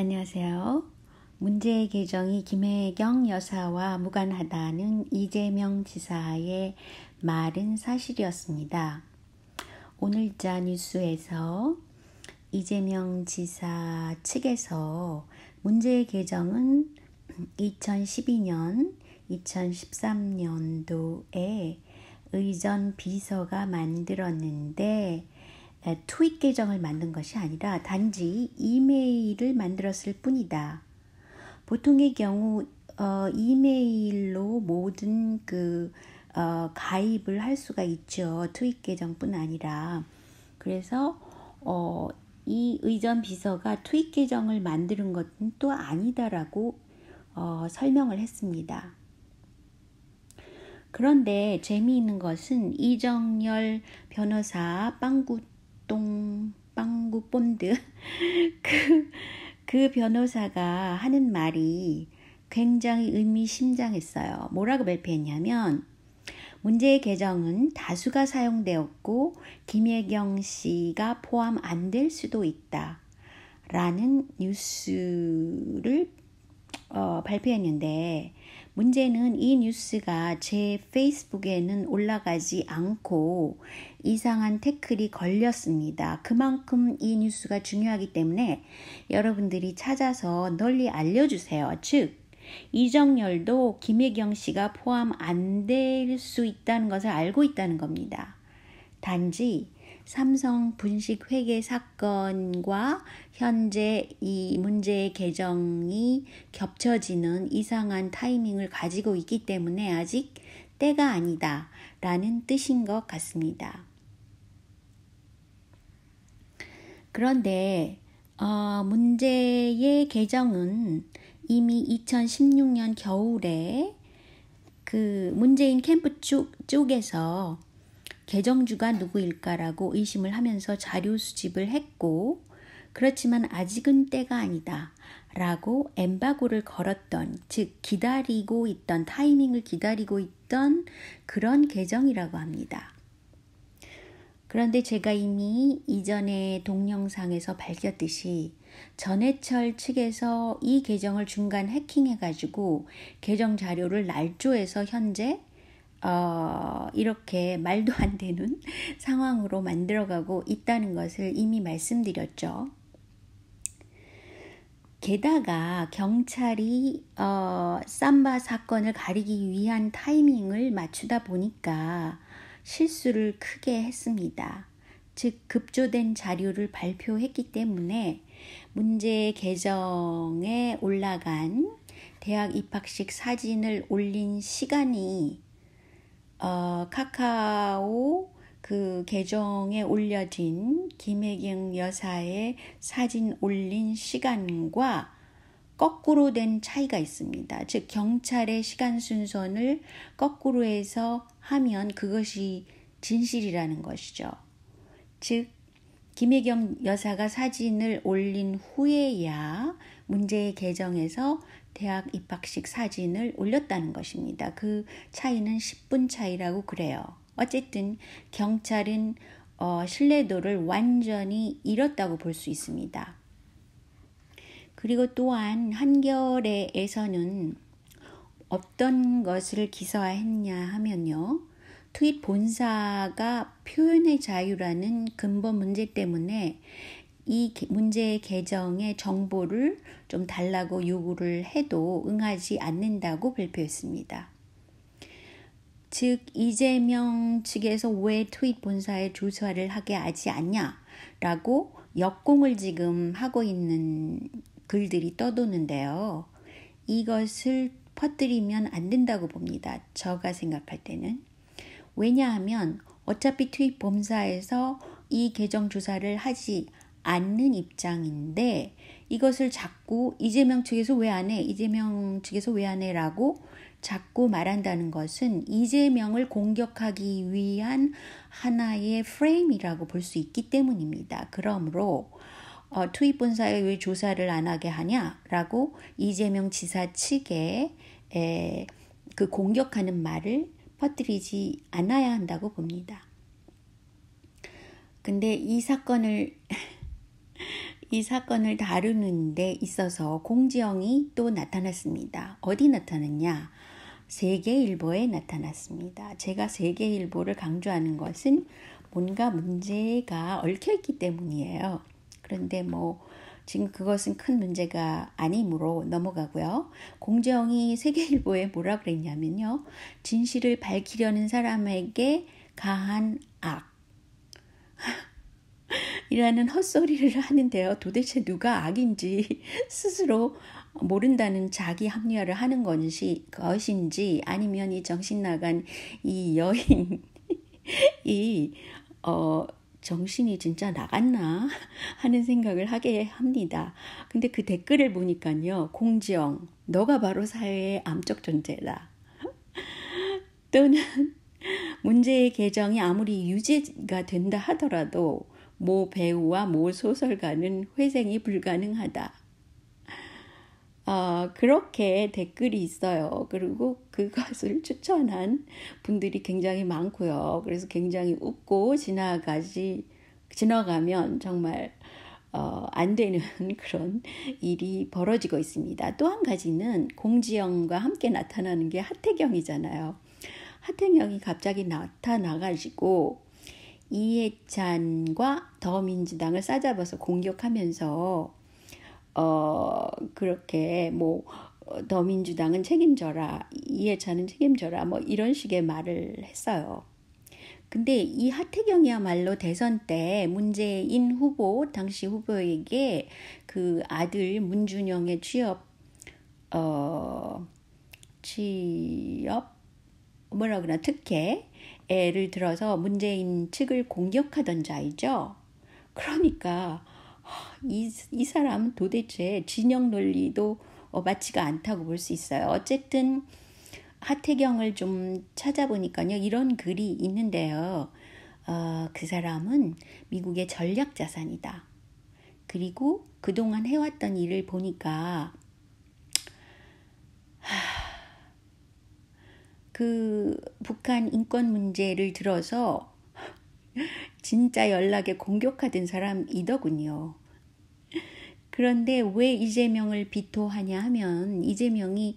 안녕하세요. 문제의 계정이 김혜경 여사와 무관하다는 이재명 지사의 말은 사실이었습니다. 오늘자 뉴스에서 이재명 지사 측에서 문제의 계정은 2012년, 2013년도에 의전 비서가 만들었는데 트윗 계정을 만든 것이 아니라 단지 이메일을 만들었을 뿐이다. 보통의 경우 이메일로 모든 가입을 할 수가 있죠. 트윗 계정뿐 아니라. 그래서 이 의전 비서가 트윗 계정을 만드는 것은 또 아니다라고 설명을 했습니다. 그런데 재미있는 것은 이정열 변호사 빵구본드 그 변호사가 하는 말이 굉장히 의미심장했어요. 뭐라고 발표했냐면 문제의 계정은 다수가 사용되었고 김혜경 씨가 포함 안 될 수도 있다 라는 뉴스를 발표했는데 문제는 이 뉴스가 제 페이스북에는 올라가지 않고 이상한 태클이 걸렸습니다. 그만큼 이 뉴스가 중요하기 때문에 여러분들이 찾아서 널리 알려주세요. 즉 이정열도 김혜경 씨가 포함 안 될 수 있다는 것을 알고 있다는 겁니다. 단지 삼성 분식 회계 사건과 현재 이 문제의 계정이 겹쳐지는 이상한 타이밍을 가지고 있기 때문에 아직 때가 아니다 라는 뜻인 것 같습니다. 그런데 문제의 계정은 이미 2016년 겨울에 그 문재인 캠프 쪽에서 계정주가 누구일까라고 의심을 하면서 자료 수집을 했고 그렇지만 아직은 때가 아니다 라고 엠바고를 걸었던 즉 기다리고 있던 타이밍을 기다리고 있던 그런 계정이라고 합니다. 그런데 제가 이미 이전에 동영상에서 밝혔듯이 전해철 측에서 이 계정을 중간 해킹해가지고 계정 자료를 날조해서 현재 이렇게 말도 안 되는 상황으로 만들어가고 있다는 것을 이미 말씀드렸죠. 게다가 경찰이 삼바 사건을 가리기 위한 타이밍을 맞추다 보니까 실수를 크게 했습니다. 즉 급조된 자료를 발표했기 때문에 문제 계정에 올라간 대학 입학식 사진을 올린 시간이 카카오 그 계정에 올려진 김혜경 여사의 사진 올린 시간과 거꾸로 된 차이가 있습니다. 즉 경찰의 시간 순서를 거꾸로 해서 하면 그것이 진실이라는 것이죠. 즉 김혜경 여사가 사진을 올린 후에야 문제의 계정에서 대학 입학식 사진을 올렸다는 것입니다. 그 차이는 10분 차이라고 그래요. 어쨌든 경찰은 신뢰도를 완전히 잃었다고 볼 수 있습니다. 그리고 또한 한겨레에서는 어떤 것을 기사화했냐 하면요. 트윗 본사가 표현의 자유라는 근본 문제 때문에 이 문제의 계정의 정보를 좀 달라고 요구를 해도 응하지 않는다고 발표했습니다. 즉 이재명 측에서 왜 트윗 본사에 조사를 하게 하지 않냐라고 역공을 지금 하고 있는 글들이 떠도는데요. 이것을 퍼뜨리면 안 된다고 봅니다. 제가 생각할 때는. 왜냐하면 어차피 트윗 본사에서 이 계정 조사를 하지 않는 입장인데 이것을 자꾸 이재명 측에서 왜 안 해? 이재명 측에서 왜 안 해? 라고 자꾸 말한다는 것은 이재명을 공격하기 위한 하나의 프레임이라고 볼 수 있기 때문입니다. 그러므로 트윗 본사에 왜 조사를 안 하게 하냐라고 이재명 지사 측에 그 공격하는 말을 퍼뜨리지 않아야 한다고 봅니다. 근데 이 사건을 이 사건을 다루는 데 있어서 공지영이 또 나타났습니다. 어디 나타났냐? 세계일보에 나타났습니다. 제가 세계일보를 강조하는 것은 뭔가 문제가 얽혀있기 때문이에요. 그런데 지금 그것은 큰 문제가 아니므로 넘어가고요. 공지영이 세계일보에 뭐라 그랬냐면요. 진실을 밝히려는 사람에게 가한 악. 이라는 헛소리를 하는데요. 도대체 누가 악인지 스스로 모른다는 자기 합리화를 하는 것인지 아니면 이 정신 나간 이 여인이 정신이 진짜 나갔나 하는 생각을 하게 합니다. 근데 그 댓글을 보니까요. 공지영, 너가 바로 사회의 암적 존재다. 또는 문제의 계정이 아무리 유죄가 된다 하더라도 모 배우와 모 소설가는 회생이 불가능하다. 그렇게 댓글이 있어요. 그리고 그것을 추천한 분들이 굉장히 많고요. 그래서 굉장히 웃고 지나가면 정말 안 되는 그런 일이 벌어지고 있습니다. 또 한 가지는 공지영과 함께 나타나는 게 하태경이잖아요. 하태경이 갑자기 나타나가지고 이해찬과 더민주당을 싸잡아서 공격하면서 그렇게 더민주당은 책임져라, 이해찬은 책임져라, 이런 식의 말을 했어요. 근데 이 하태경이야말로 대선 때 문재인 후보, 당시 후보에게 그 아들 문준영의 취업 특혜를 들어서 문재인 측을 공격하던 자이죠. 그러니까 이 사람은 도대체 진영 논리도 맞지가 않다고 볼 수 있어요. 어쨌든 하태경을 좀 찾아보니까요. 이런 글이 있는데요. 그 사람은 미국의 전략 자산이다. 그리고 그동안 해왔던 일을 보니까 그 북한 인권 문제를 들어서 진짜 연락에 공격하던 사람이더군요. 그런데 왜 이재명을 비토하냐 하면 이재명이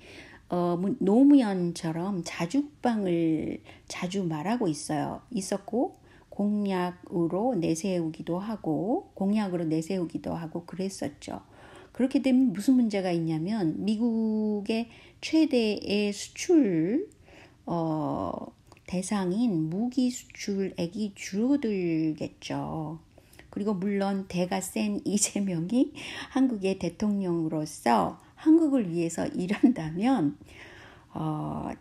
노무현처럼 자주방을 자주 말하고 있었고 공약으로 내세우기도 하고 그랬었죠. 그렇게 되면 무슨 문제가 있냐면 미국의 최대의 수출 대상인 무기 수출액이 줄어들겠죠. 그리고 물론 대가 센 이재명이 한국의 대통령으로서 한국을 위해서 일한다면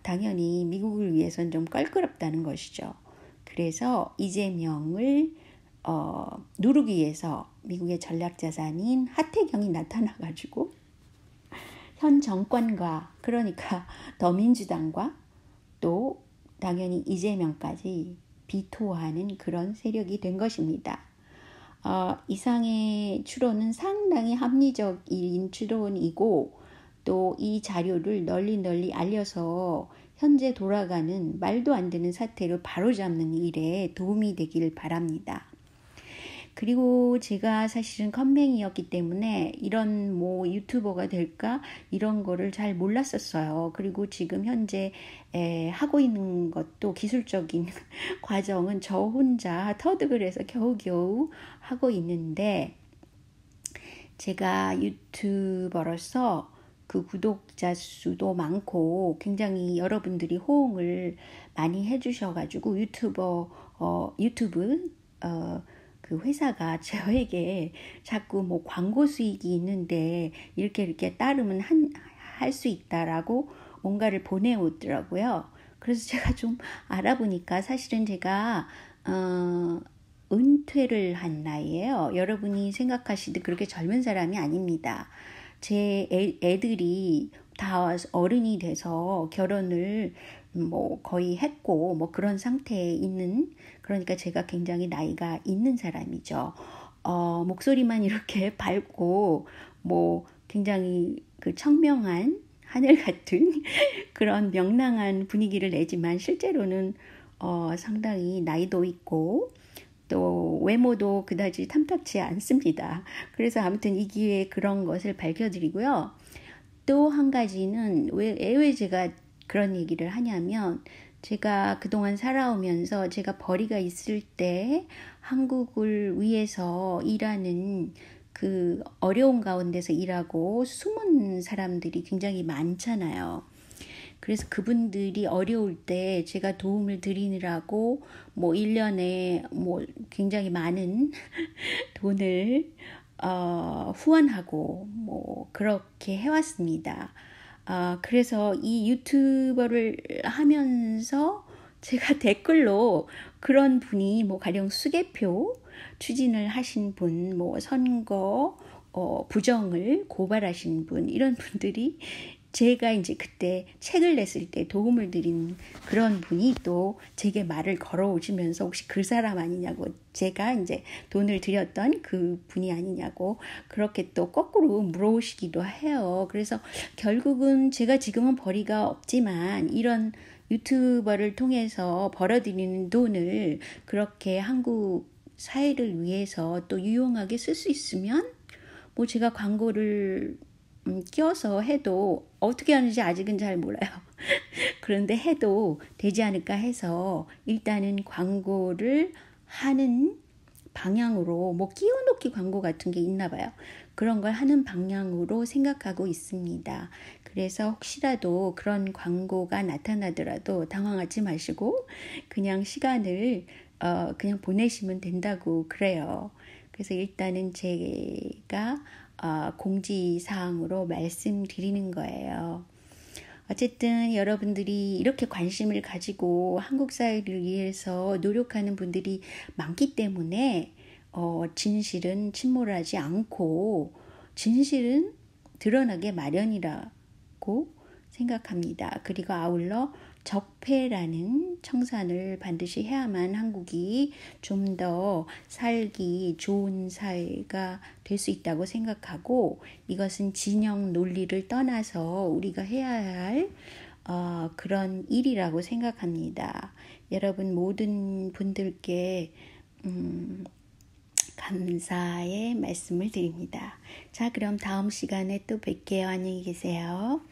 당연히 미국을 위해서는 좀 껄끄럽다는 것이죠. 그래서 이재명을 누르기 위해서 미국의 전략자산인 하태경이 나타나가지고 현 정권과 그러니까 더민주당과 또 당연히 이재명까지 비토하는 그런 세력이 된 것입니다. 이상의 추론은 상당히 합리적인 추론이고 또 이 자료를 널리 알려서 현재 돌아가는 말도 안 되는 사태를 바로잡는 일에 도움이 되길 바랍니다. 그리고 제가 사실은 컴맹이었기 때문에 이런 유튜버가 될까 이런 거를 잘 몰랐었어요. 그리고 지금 현재 하고 있는 것도 기술적인 과정은 저 혼자 터득을 해서 겨우겨우 하고 있는데 제가 유튜버로서 그 구독자 수도 많고 굉장히 여러분들이 호응을 많이 해주셔가지고 유튜브 그 회사가 저에게 자꾸 광고 수익이 있는데 이렇게 따르면 할 수 있다라고 뭔가를 보내오더라고요. 그래서 제가 좀 알아보니까 사실은 제가 은퇴를 한 나이예요. 여러분이 생각하시듯 그렇게 젊은 사람이 아닙니다. 제 애들이 다 어른이 돼서 결혼을 거의 했고 그런 상태에 있는 그러니까 제가 굉장히 나이가 있는 사람이죠. 목소리만 이렇게 밝고 굉장히 그 청명한 하늘 같은 그런 명랑한 분위기를 내지만 실제로는 상당히 나이도 있고 또 외모도 그다지 탐탁치 않습니다. 그래서 아무튼 이 기회에 그런 것을 밝혀드리고요. 또 한 가지는 왜 제가 그런 얘기를 하냐면 제가 그동안 살아오면서 제가 벌이가 있을 때 한국을 위해서 일하는 그 어려운 가운데서 일하고 숨은 사람들이 굉장히 많잖아요. 그래서 그분들이 어려울 때 제가 도움을 드리느라고 뭐 1년에 뭐 굉장히 많은 돈을 후원하고 뭐 그렇게 해왔습니다. 그래서 이 유튜버를 하면서 제가 댓글로 그런 분이 뭐 가령 수개표 추진을 하신 분, 뭐 선거 부정을 고발하신 분, 이런 분들이 제가 이제 그때 책을 냈을 때 도움을 드린 그런 분이 또 제게 말을 걸어오시면서 혹시 그 사람 아니냐고, 제가 이제 돈을 드렸던 그 분이 아니냐고 그렇게 또 거꾸로 물어오시기도 해요. 그래서 결국은 제가 지금은 벌이가 없지만 이런 유튜버를 통해서 벌어들이는 돈을 그렇게 한국 사회를 위해서 또 유용하게 쓸 수 있으면 뭐 제가 광고를 끼워서 해도 어떻게 하는지 아직은 잘 몰라요. 그런데 해도 되지 않을까 해서 일단은 광고를 하는 방향으로 뭐 끼워놓기 광고 같은 게 있나 봐요. 그런 걸 하는 방향으로 생각하고 있습니다. 그래서 혹시라도 그런 광고가 나타나더라도 당황하지 마시고 그냥 시간을 그냥 보내시면 된다고 그래요. 그래서 일단은 제가 공지사항으로 말씀드리는 거예요. 어쨌든 여러분들이 이렇게 관심을 가지고 한국 사회를 위해서 노력하는 분들이 많기 때문에 진실은 침몰하지 않고 진실은 드러나게 마련이라고 생각합니다. 그리고 아울러 적폐라는 청산을 반드시 해야만 한국이 좀 더 살기 좋은 사회가 될 수 있다고 생각하고, 이것은 진영 논리를 떠나서 우리가 해야 할 그런 일이라고 생각합니다. 여러분 모든 분들께 감사의 말씀을 드립니다. 자, 그럼 다음 시간에 또 뵐게요. 안녕히 계세요.